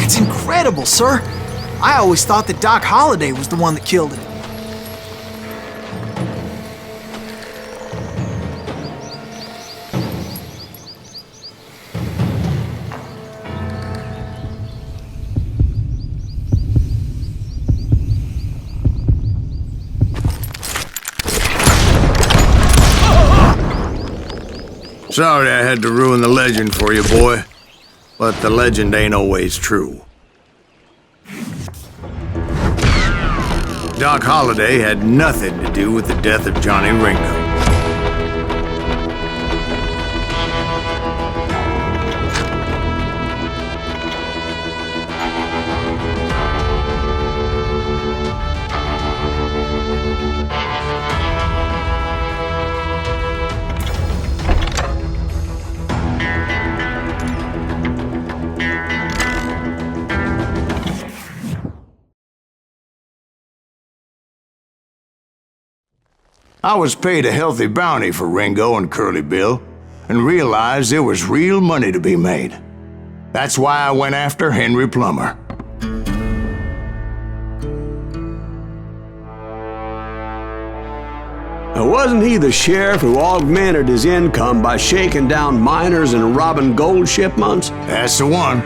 That's incredible, sir. I always thought that Doc Holliday was the one that killed him. Sorry I had to ruin the legend for you, boy. But the legend ain't always true. Doc Holliday had nothing to do with the death of Johnny Ringo. I was paid a healthy bounty for Ringo and Curly Bill, and realized there was real money to be made. That's why I went after Henry Plummer. Now, wasn't he the sheriff who augmented his income by shaking down miners and robbing gold shipments? That's the one.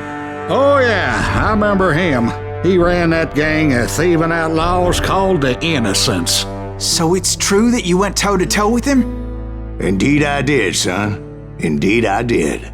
Oh yeah, I remember him. He ran that gang of thieving outlaws called the Innocents. So it's true that you went toe-to-toe with him? Indeed I did, son. Indeed I did.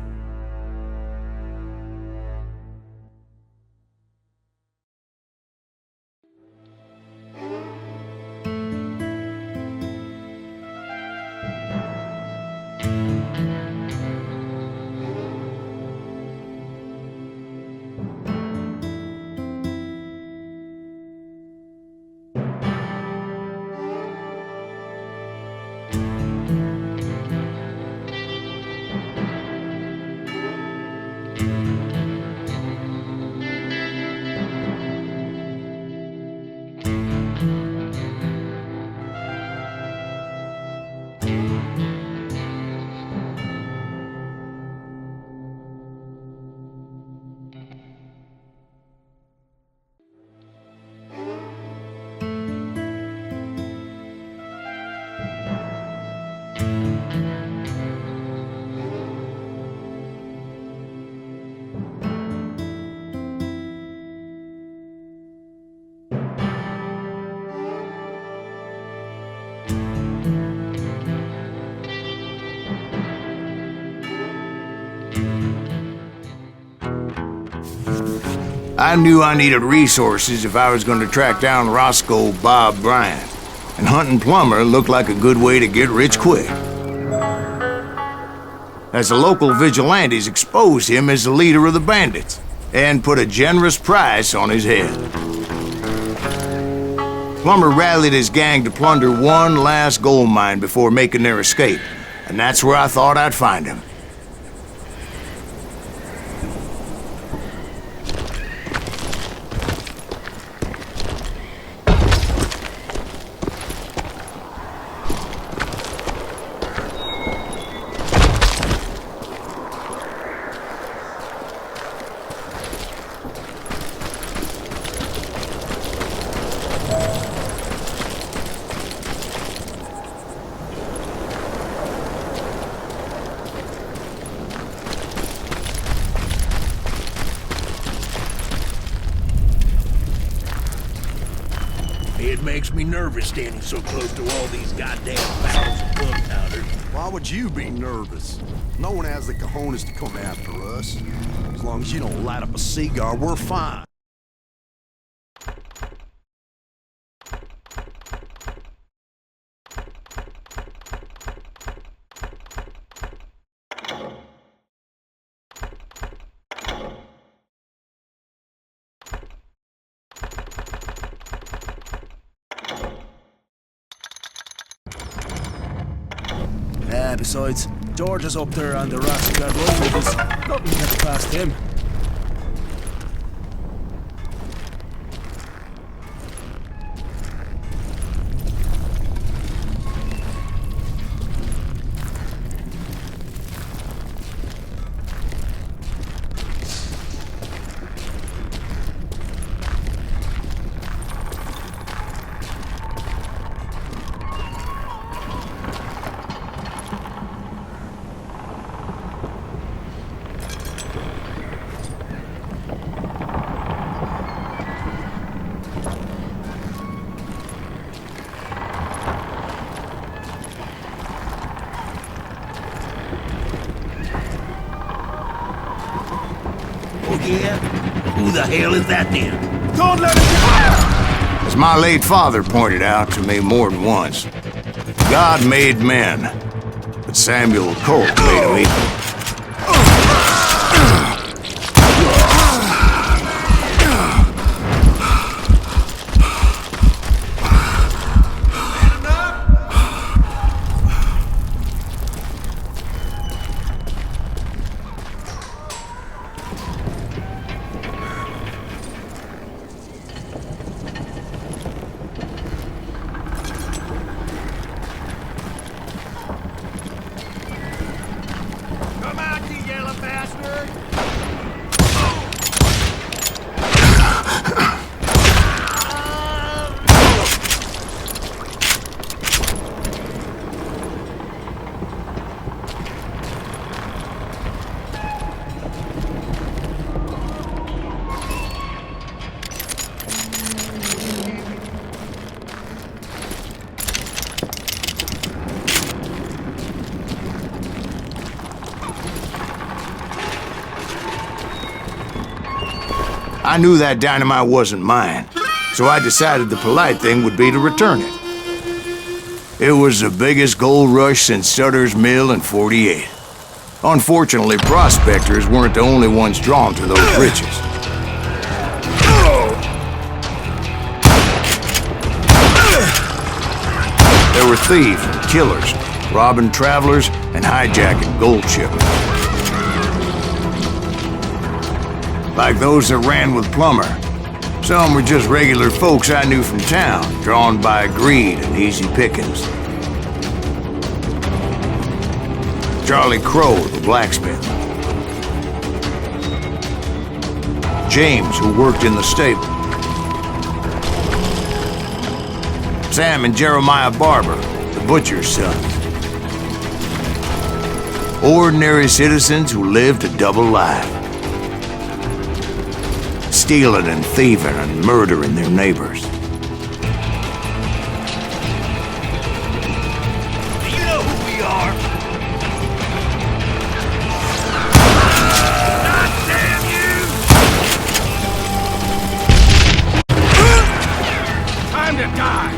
I knew I needed resources if I was going to track down Roscoe Bob Bryant, and hunting Plummer looked like a good way to get rich quick. As the local vigilantes exposed him as the leader of the bandits, and put a generous price on his head. Plummer rallied his gang to plunder one last gold mine before making their escape, and that's where I thought I'd find him. It makes me nervous standing so close to all these goddamn barrels of gunpowder. Why would you be nervous? No one has the cojones to come after us. As long as you don't light up a cigar, we're fine. Besides, George is up there on the rocks of that road with us. Nothing gets past him. Yeah? Who the hell is that then? Don't let him get... As my late father pointed out to me more than once, God made men, but Samuel Colt made them equal. Come out, you yellow bastard! I knew that dynamite wasn't mine, so I decided the polite thing would be to return it. It was the biggest gold rush since Sutter's Mill in '48. Unfortunately, prospectors weren't the only ones drawn to those riches. There were thieves and killers, robbing travelers and hijacking gold shipments. Like those that ran with Plummer. Some were just regular folks I knew from town, drawn by greed and easy pickings. Charlie Crow, the blacksmith. James, who worked in the stable. Sam and Jeremiah Barber, the butcher's sons. Ordinary citizens who lived a double life. Stealing and thieving and murdering their neighbors. Do you know who we are? God damn you! Time to die!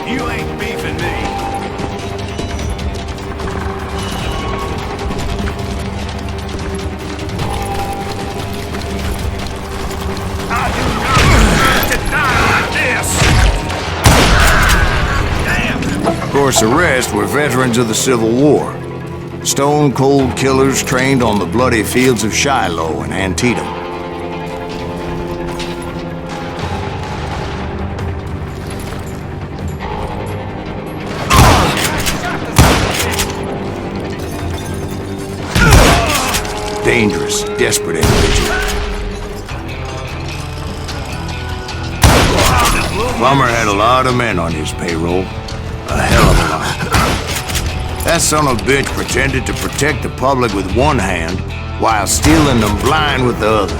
You ain't beefing me. I do not deserve to die like this. Damn. Of course, the rest were veterans of the Civil War. Stone-cold killers trained on the bloody fields of Shiloh and Antietam. Dangerous, desperate individual. Plummer had a lot of men on his payroll. A hell of a lot. That son of a bitch pretended to protect the public with one hand while stealing them blind with the other.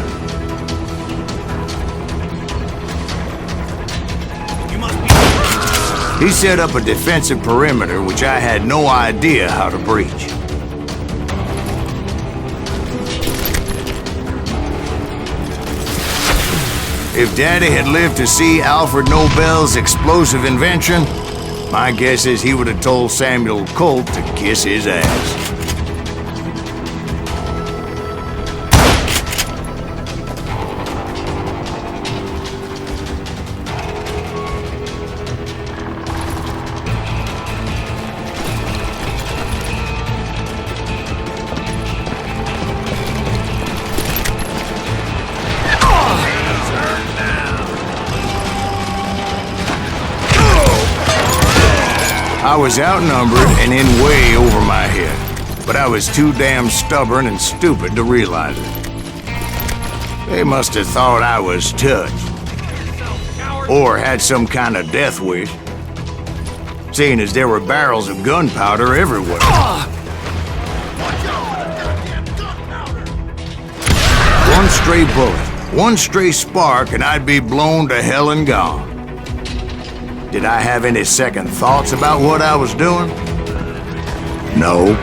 You must be... He set up a defensive perimeter which I had no idea how to breach. If Daddy had lived to see Alfred Nobel's explosive invention, my guess is he would have told Samuel Colt to kiss his ass. I was outnumbered and in way over my head, but I was too damn stubborn and stupid to realize it. They must have thought I was touched, or had some kind of death wish, seeing as there were barrels of gunpowder everywhere. One stray bullet, one stray spark, and I'd be blown to hell and gone. Did I have any second thoughts about what I was doing? No.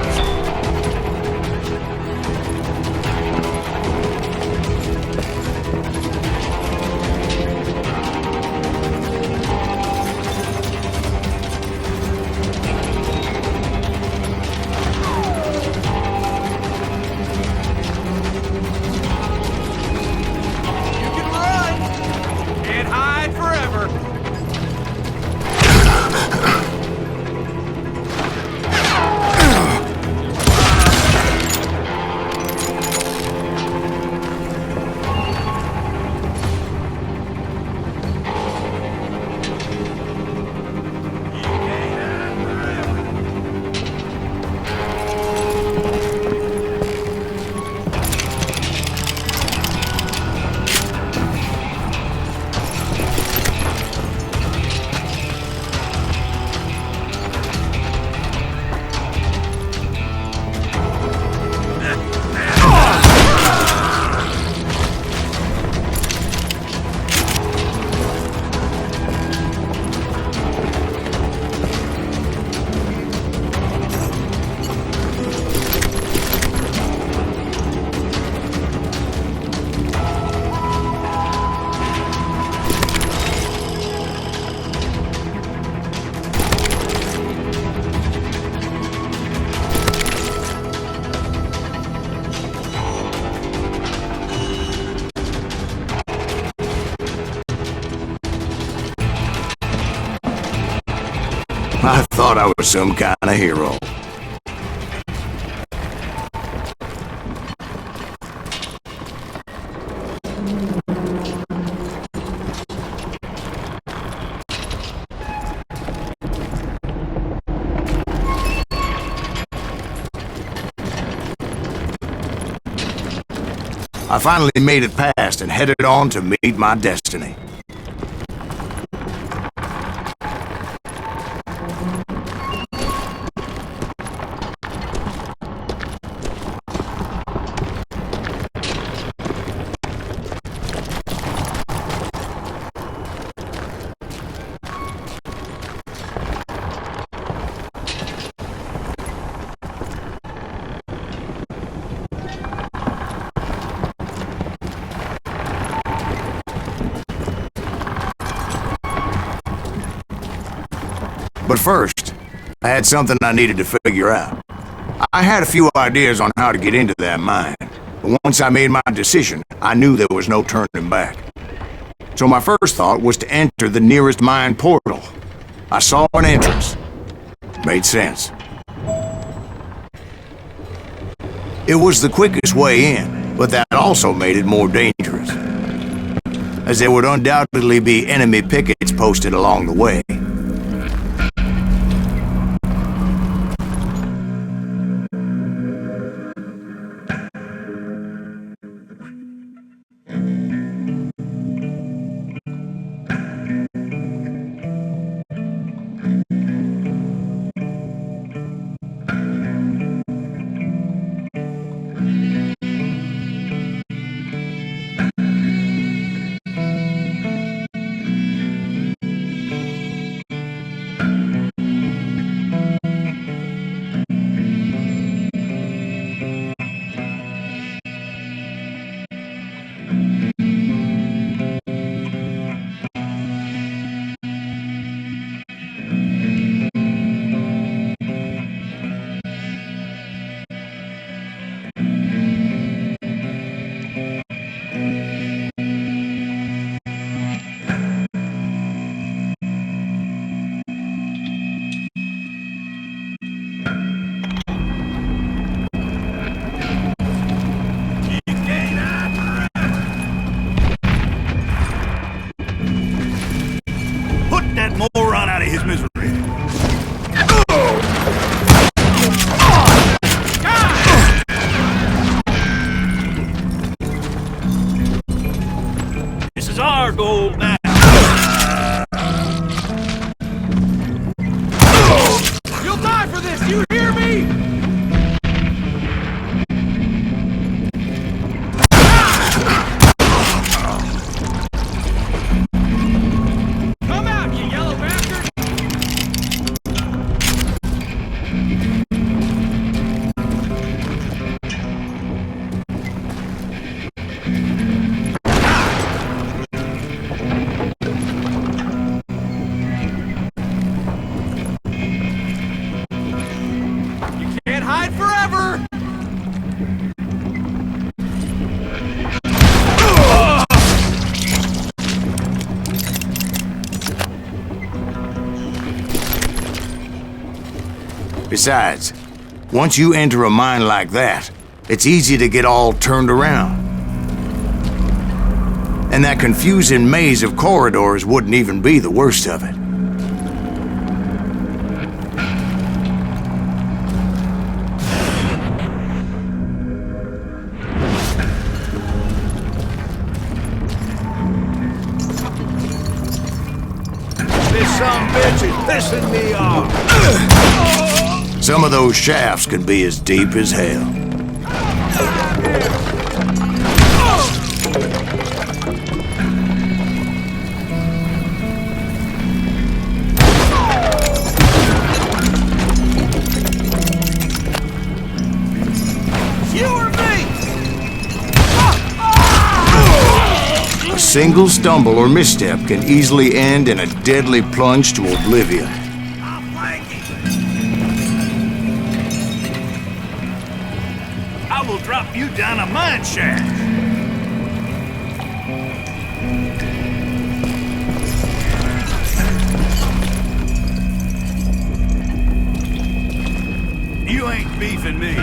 I thought I was some kind of hero. I finally made it past and headed on to meet my destiny. But first, I had something I needed to figure out. I had a few ideas on how to get into that mine, but once I made my decision, I knew there was no turning back. So my first thought was to enter the nearest mine portal. I saw an entrance. Made sense. It was the quickest way in, but that also made it more dangerous, as there would undoubtedly be enemy pickets posted along the way. is our gold now. You'll die for this, you hear me? Come out, you yellow bastard! Can't hide forever! Besides, once you enter a mine like that, it's easy to get all turned around. And that confusing maze of corridors wouldn't even be the worst of it. This sumbitch is pissing me off. Some of those shafts can be as deep as hell. You or me? A single stumble or misstep can easily end in a deadly plunge to oblivion. I will drop you down a mine shaft. You ain't beefing me.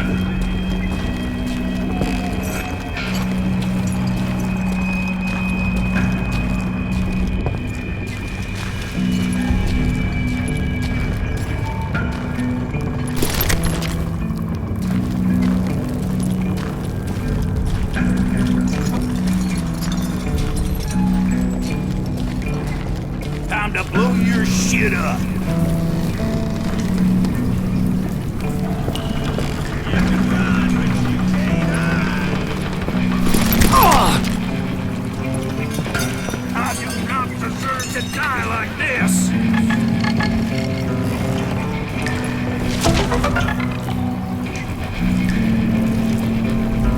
Time to blow your shit up. I do not deserve to die like this.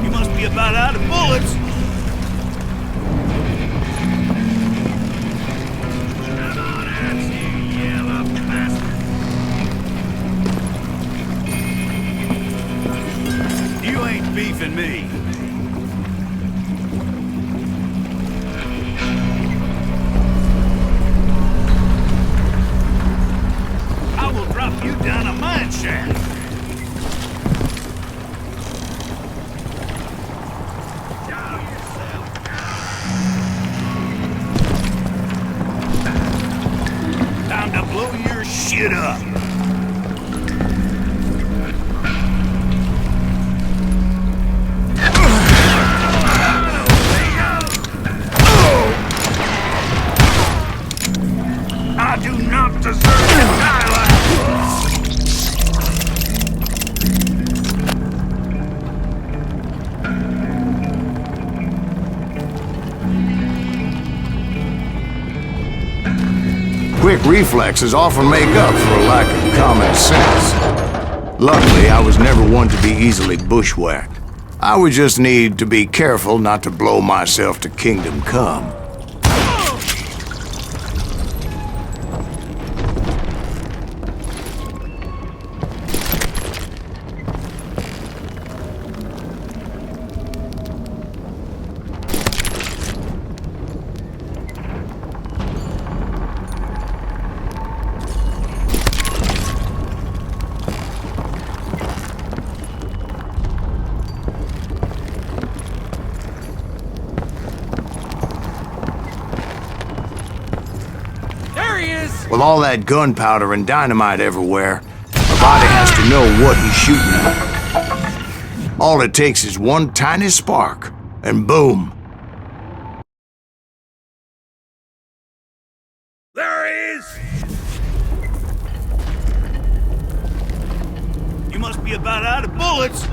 You must be about out of bullets. You ain't beefing me. I will drop you down a mine shaft. Time to blow your shit up. I do not deserve to die like Quick reflexes often make up for a lack of common sense. Luckily, I was never one to be easily bushwhacked. I would just need to be careful not to blow myself to kingdom come. With all that gunpowder and dynamite everywhere, a body has to know what he's shooting at. All it takes is one tiny spark, and boom, Juarez! You must be about out of bullets.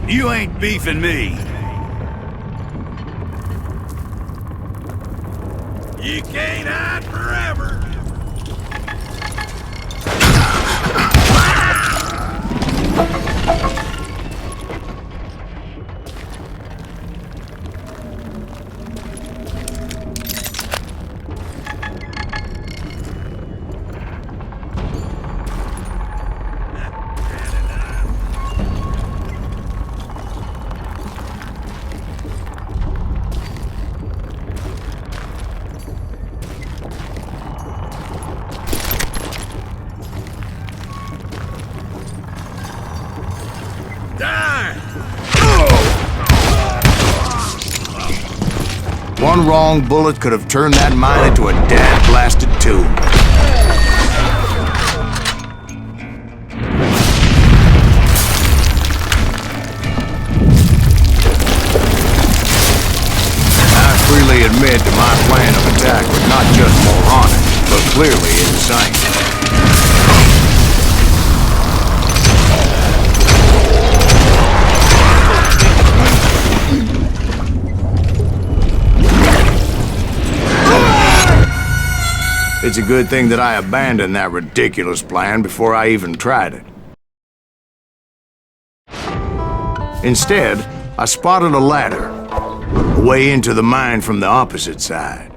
You ain't beefing me. You can't hide forever. One wrong bullet could have turned that mine into a dad-blasted tomb. I freely admit that my plan of attack was not just moronic, but clearly insane. It's a good thing that I abandoned that ridiculous plan before I even tried it. Instead, I spotted a ladder, a way into the mine from the opposite side.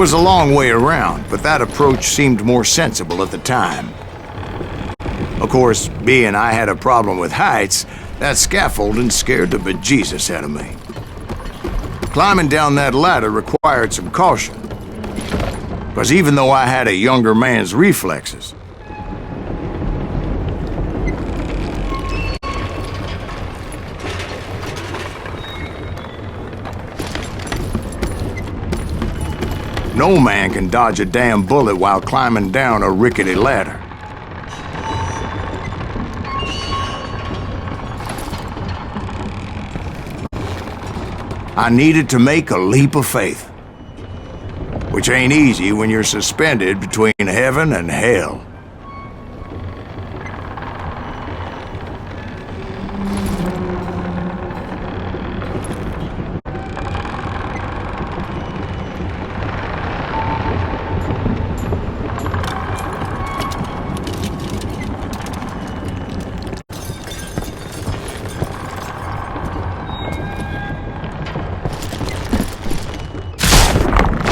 was a long way around, but that approach seemed more sensible at the time. Of course, being I had a problem with heights, that scaffolding scared the bejesus out of me. Climbing down that ladder required some caution, because even though I had a younger man's reflexes, no man can dodge a damn bullet while climbing down a rickety ladder. I needed to make a leap of faith, which ain't easy when you're suspended between heaven and hell.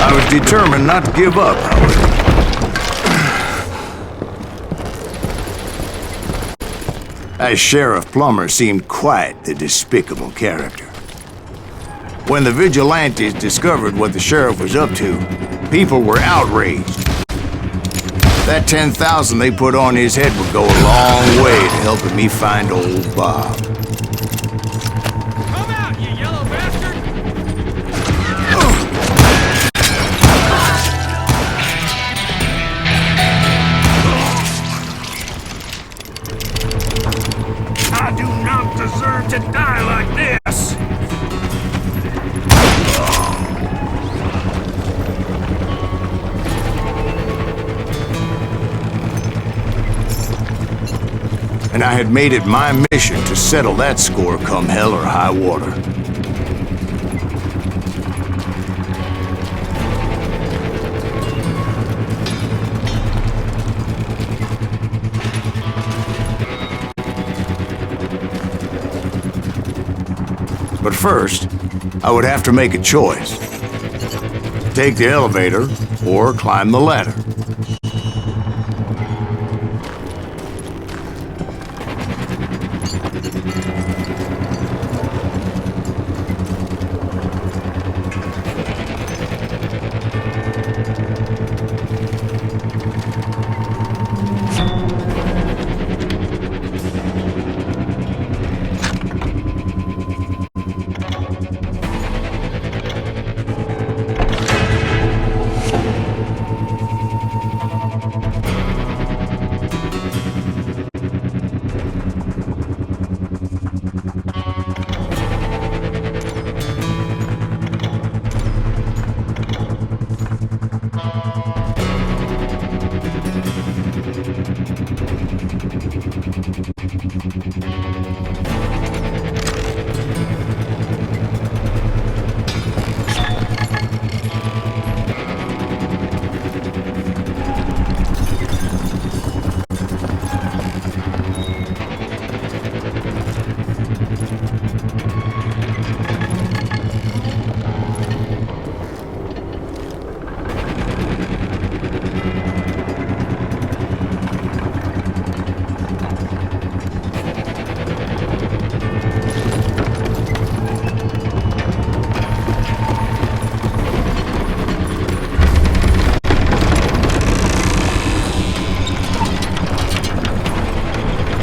I was determined not to give up, however. As Sheriff Plummer seemed quite the despicable character. When the vigilantes discovered what the sheriff was up to, people were outraged. That 10,000 they put on his head would go a long way to helping me find old Bob. Come out, you yellow bastard! I do not deserve to die like this! And I had made it my mission to settle that score come hell or high water. But first, I would have to make a choice. Take the elevator or climb the ladder.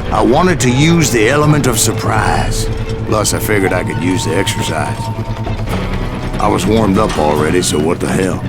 I wanted to use the element of surprise. Plus, I figured I could use the exercise. I was warmed up already, so what the hell?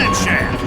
engine shaft.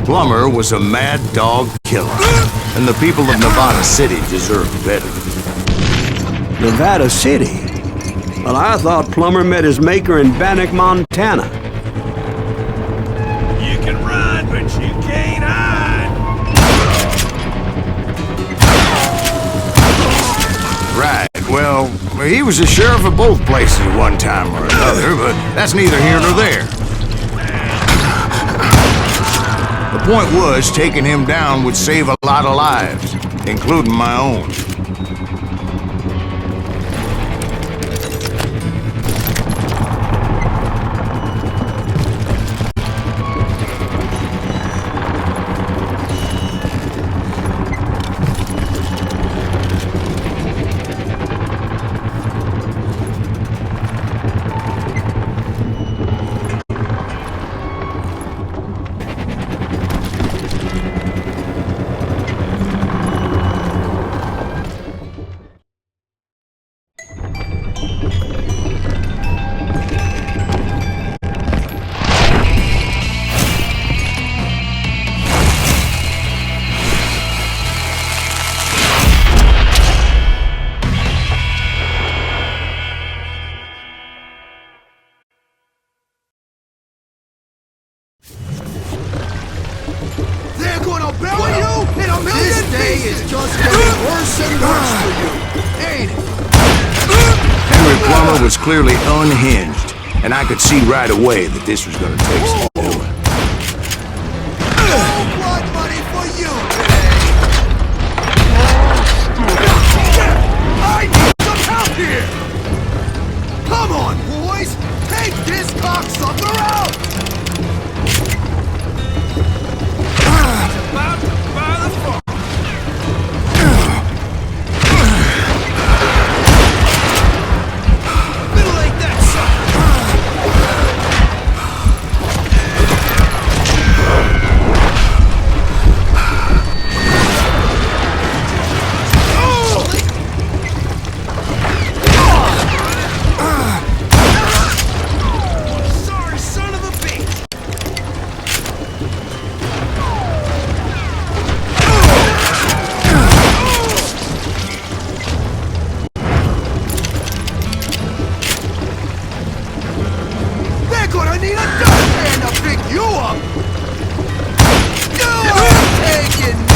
Plummer was a mad dog killer, and the people of Nevada City deserved better. Nevada City? Well, I thought Plummer met his maker in Bannock, Montana. You can run, but you can't hide. Right, well, he was the sheriff of both places at one time or another, but that's neither here nor there. The point was, taking him down would save a lot of lives, including my own. They're gonna bury you in a million This day is just getting worse and worse for you, ain't it? Henry Plummer was clearly unhinged, and I could see right away that this was gonna take some doing. No blood money for you today! I need some help here! Come on, boys! Take this cocksucker out! About to buy the farm. Middle-ain't that sorry son of a bitch! They're gonna need a dustpan to pick you up! You ain't taking me!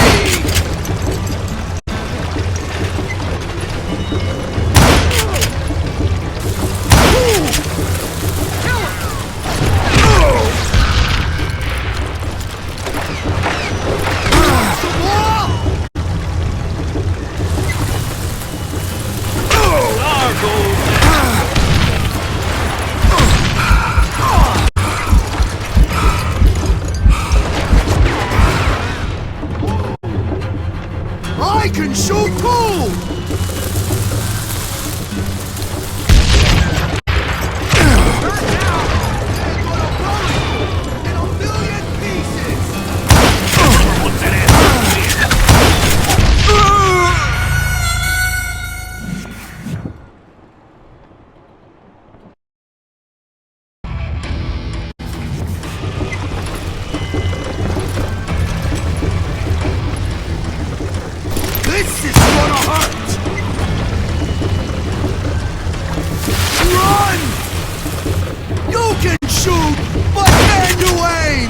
can shoot, but can you aim?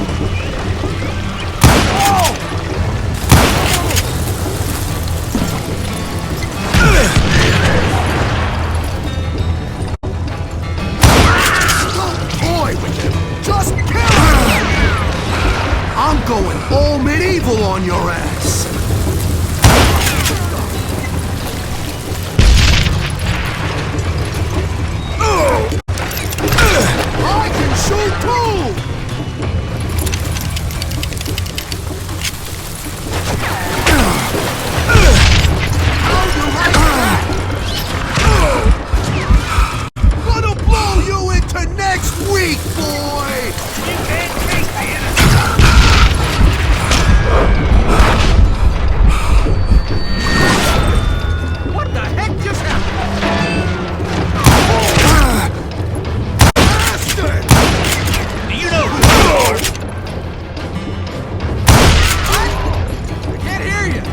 Oh! Don't toy with him. Just kill him. I'm going all medieval on your ass. I can shoot too! How'd you like that? Gonna blow you into next week, boy! You can't take the innocent. What the heck just happened? Bastard! Do you know who you are? I can't hear you.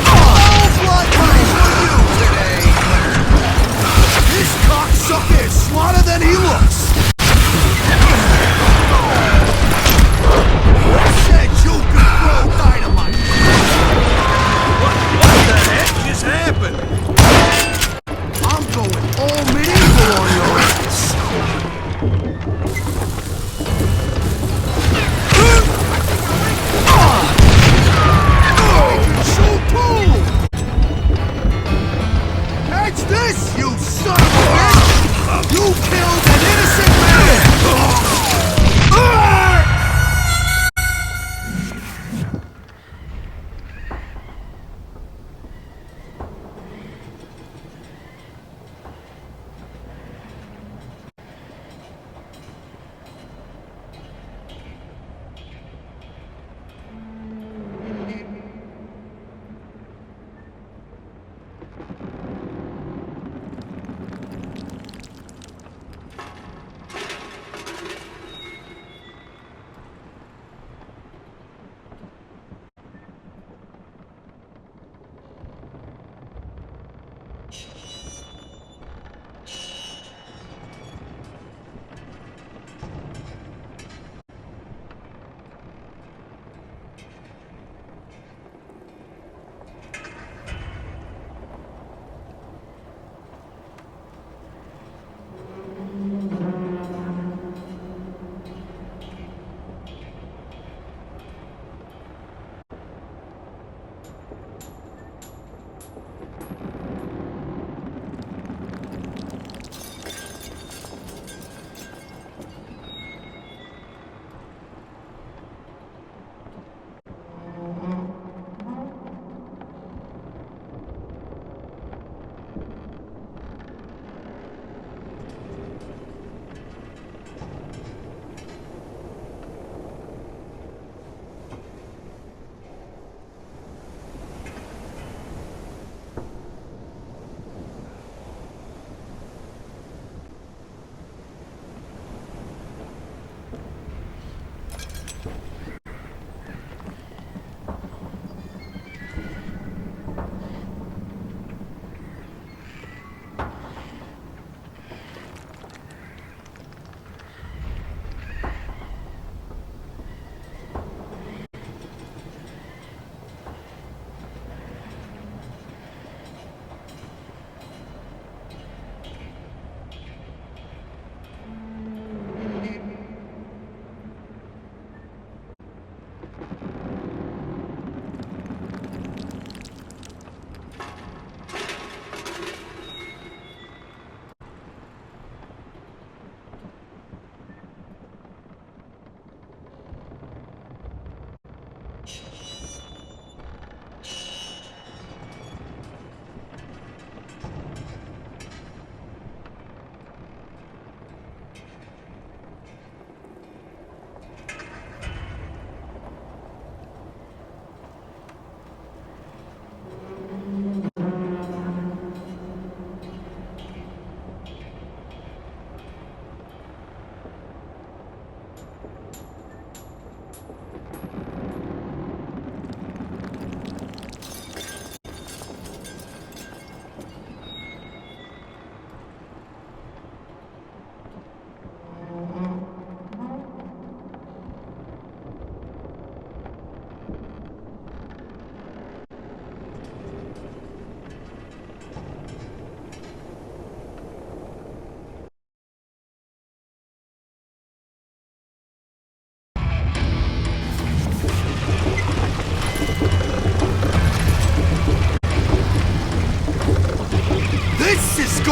All blood money for you today! This cocksucker is smarter than he looks! Said you could throw dynamite! What the heck just happened? I'm going all medieval on your ass! I can shoot too! Catch this, you son of a bitch! You killed an innocent man!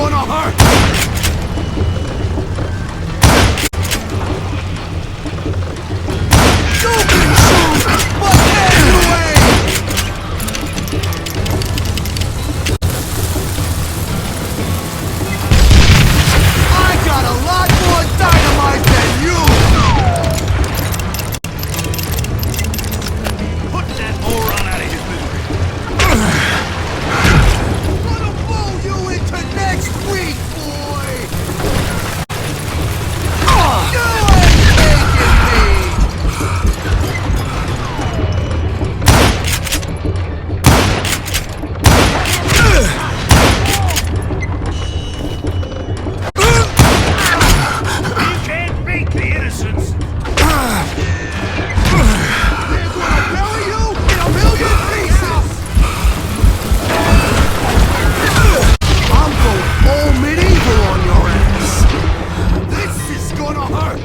gonna hurt! You can shoot, but can you aim? I got a lot more dynamite than you! Put that moron out of his misery. Gonna blow you into next week, boy! You ain't taking me! You can't beat the innocents. They're gonna bury you in a million pieces! I'm going all medieval on your ass! This is gonna hurt!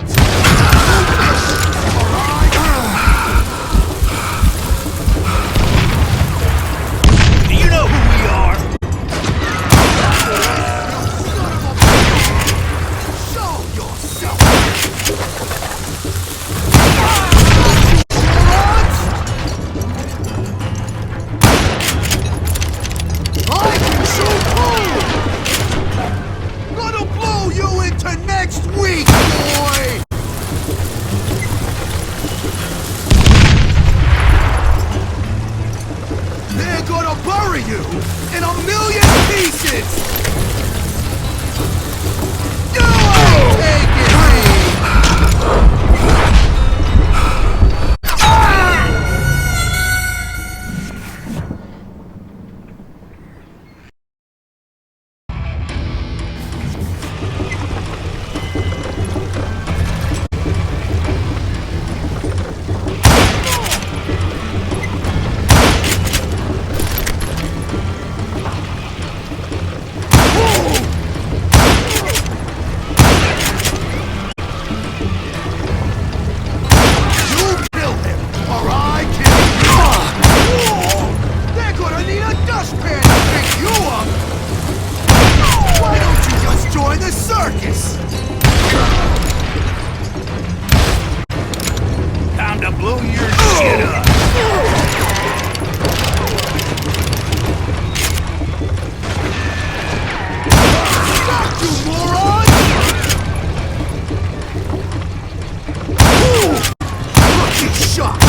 Do you know who we are? Show yourself! I can shoot too! Gonna blow you into next week, boy! They're gonna bury you in a million pieces! You ain't taking me! You kill him, or I kill you! They're gonna need a dustpan to pick you up! Why don't you just join the circus? Time to blow your shit up. Stop, you moron! Lucky shot!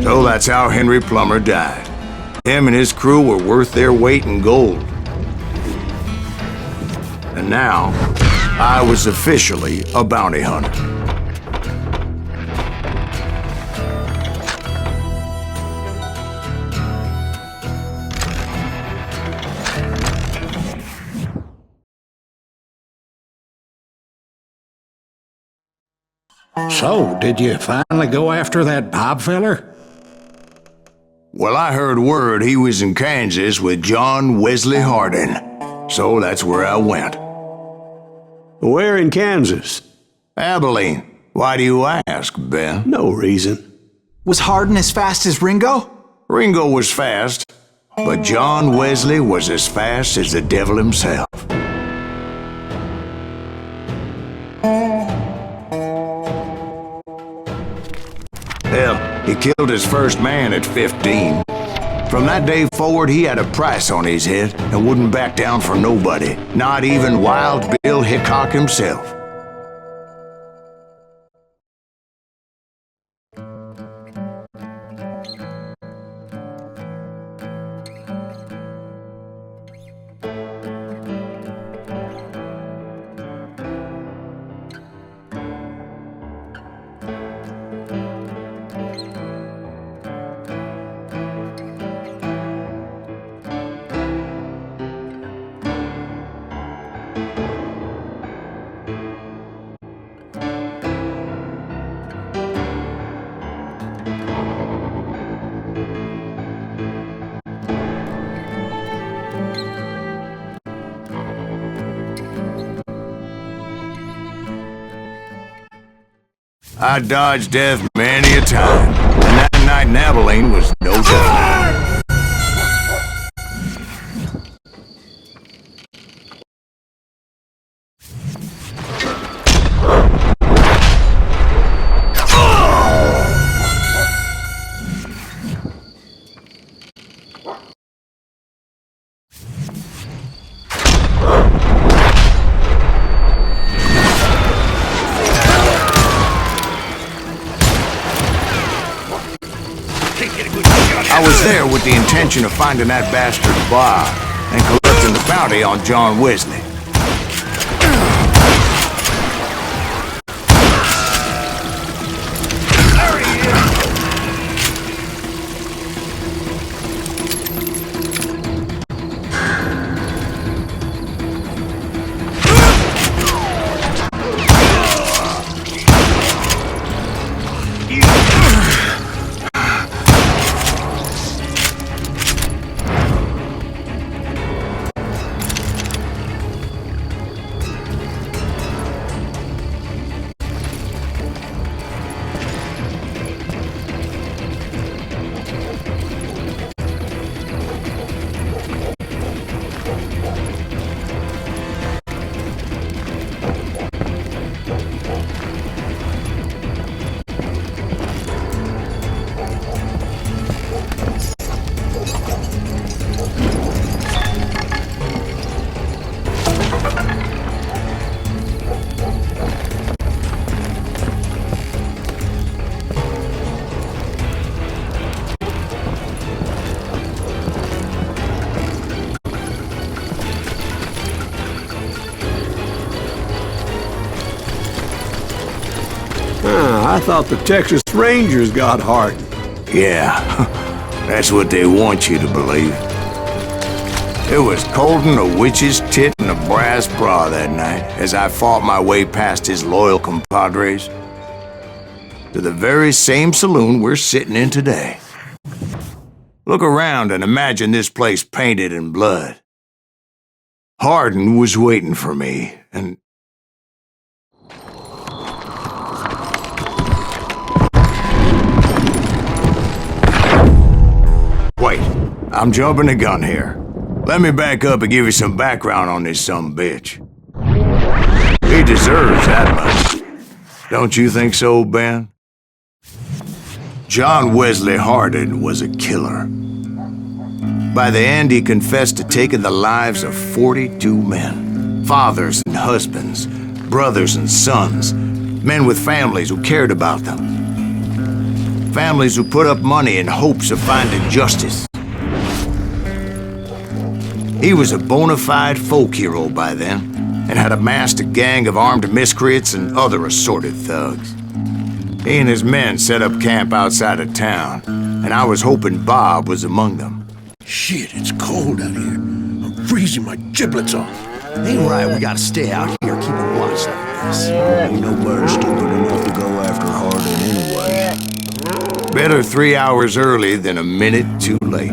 So that's how Henry Plummer died. Him and his crew were worth their weight in gold. And now, I was officially a bounty hunter. So, did you finally go after that Bob feller? Well, I heard word he was in Kansas with John Wesley Hardin. So that's where I went. Where in Kansas? Abilene. Why do you ask, Ben? No reason. Was Hardin as fast as Ringo? Ringo was fast, but John Wesley was as fast as the devil himself. Hell, he killed his first man at 15. From that day forward, he had a price on his head and wouldn't back down for nobody, not even Wild Bill Hickok himself. I dodged death many a time, and that night in Abilene was no different. I was there with the intention of finding that bastard Bob and collecting the bounty on John Wesley. I thought the Texas Rangers got Hardin. Yeah, that's what they want you to believe. It was cold and a witch's tit and a brass bra that night as I fought my way past his loyal compadres to the very same saloon we're sitting in today. Look around and imagine this place painted in blood. Hardin was waiting for me, and wait, I'm jumping the gun here. Let me back up and give you some background on this sumbitch. He deserves that much. Don't you think so, Ben? John Wesley Hardin was a killer. By the end, he confessed to taking the lives of 42 men. Fathers and husbands, brothers and sons, men with families who cared about them. Families who put up money in hopes of finding justice. He was a bona fide folk hero by then, and had amassed a gang of armed miscreants and other assorted thugs. He and his men set up camp outside of town, and I was hoping Bob was among them. Shit, it's cold out here. I'm freezing my giblets off. Ain't right, we gotta stay out here keeping watch like this. Ain't no bird stupid enough to go after Hardin anyway. Better 3 hours early than a minute too late.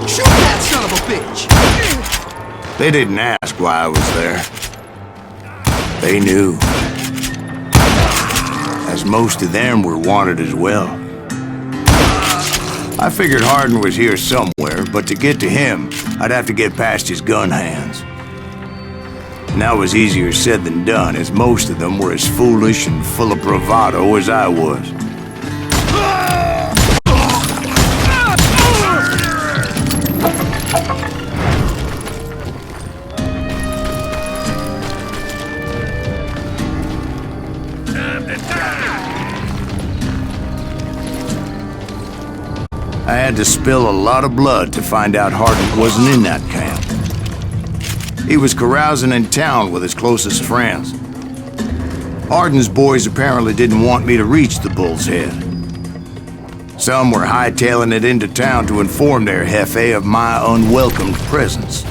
Shoot that son of a bitch! They didn't ask why I was there. They knew. As most of them were wanted as well. I figured Hardin was here somewhere, but to get to him, I'd have to get past his gun hands. And that was easier said than done, as most of them were as foolish and full of bravado as I was. I had to spill a lot of blood to find out Hardin wasn't in that camp. He was carousing in town with his closest friends. Hardin's boys apparently didn't want me to reach the Bull's Head. Some were hightailing it into town to inform their jefe of my unwelcomed presence.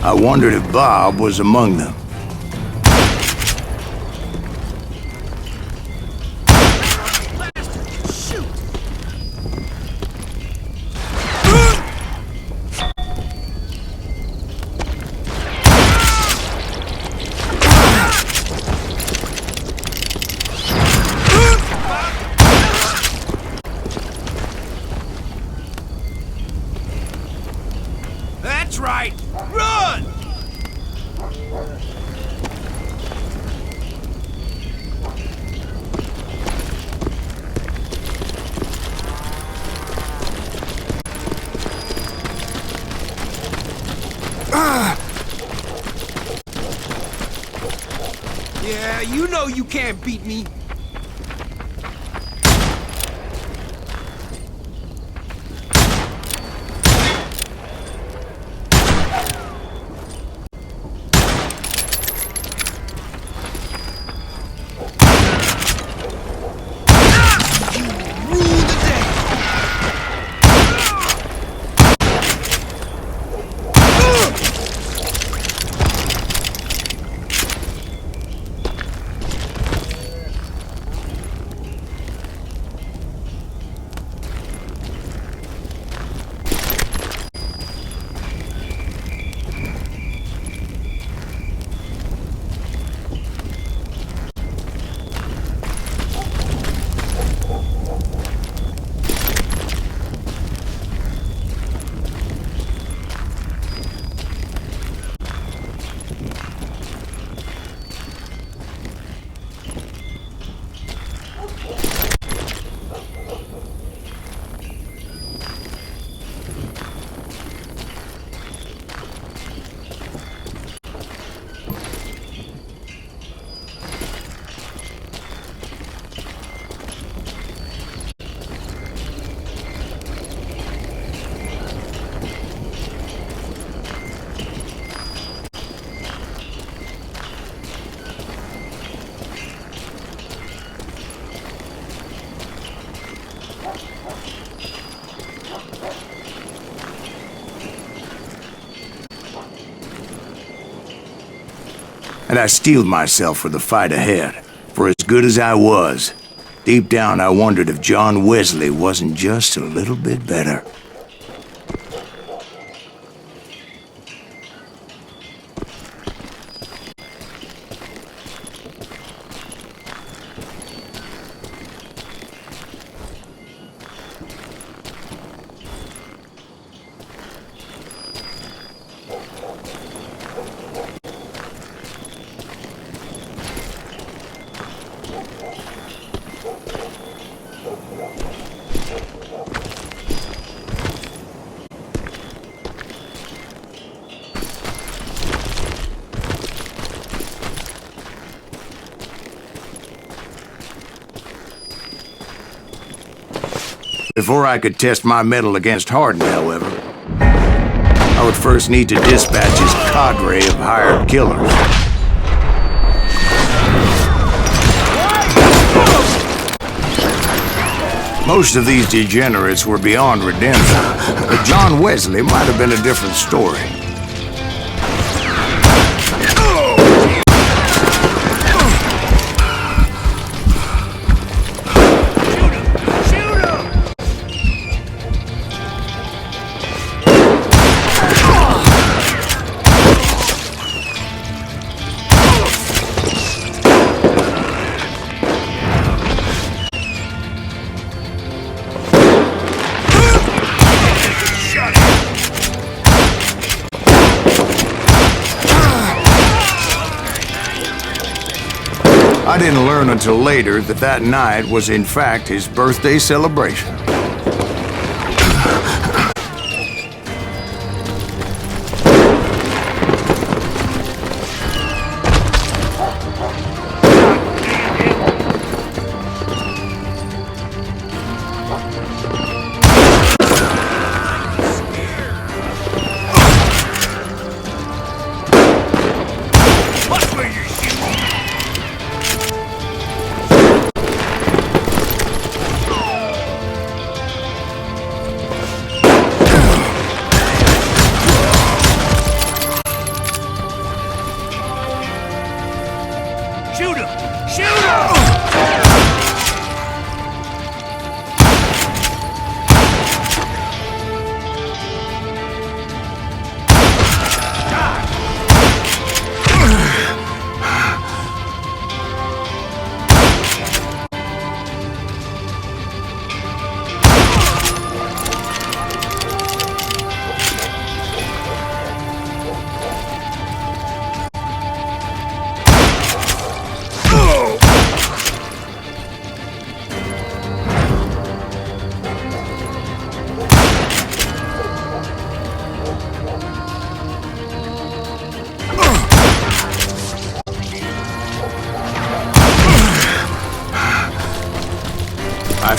I wondered if Bob was among them. That's right! Run! Yeah, you know you can't beat me. And I steeled myself for the fight ahead. For as good as I was, deep down I wondered if John Wesley wasn't just a little bit better. Before I could test my mettle against Hardin, however, I would first need to dispatch his cadre of hired killers. Most of these degenerates were beyond redemption, but John Wesley might have been a different story. I didn't learn until later that that night was in fact his birthday celebration.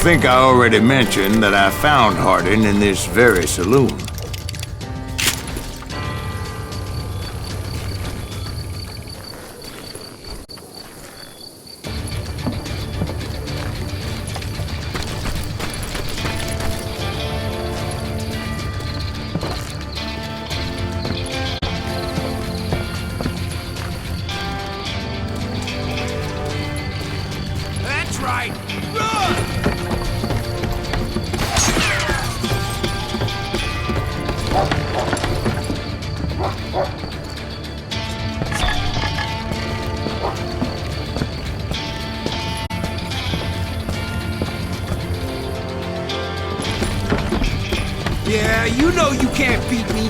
think I already mentioned that I found Hardin in this very saloon. That's right! Run! Yeah, you know you can't beat me.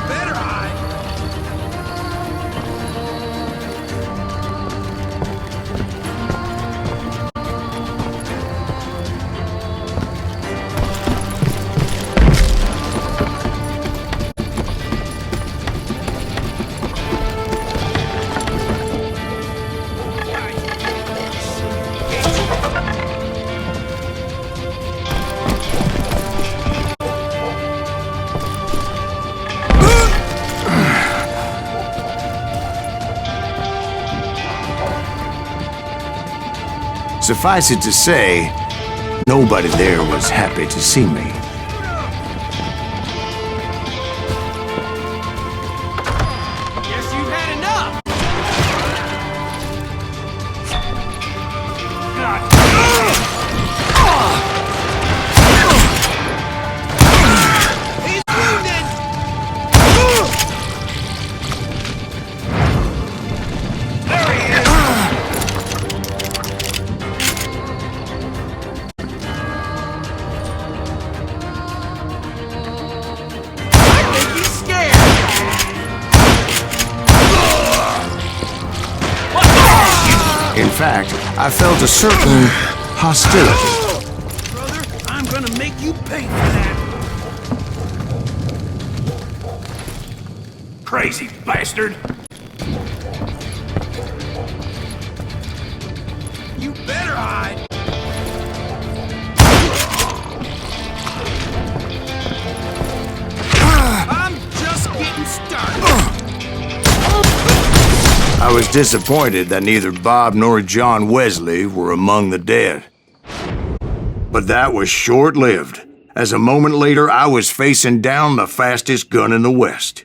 Better hide. Suffice it to say, nobody there was happy to see me. Guess you've had enough. He's wounded. There he is. I think he's scared. In fact, I felt a certain hostility. Brother, I'm gonna make you pay for that. Crazy bastard! You better hide. I'm just getting started. I was disappointed that neither Bob nor John Wesley were among the dead. But that was short-lived, as a moment later I was facing down the fastest gun in the West.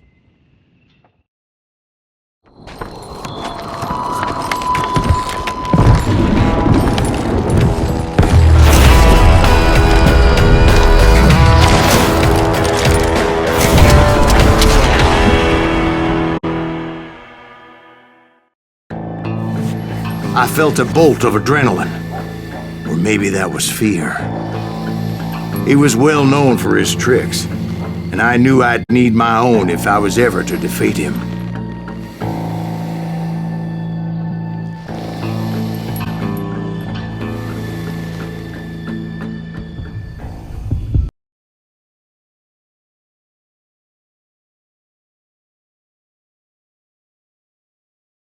I felt a bolt of adrenaline, or maybe that was fear. He was well known for his tricks, and I knew I'd need my own if I was ever to defeat him.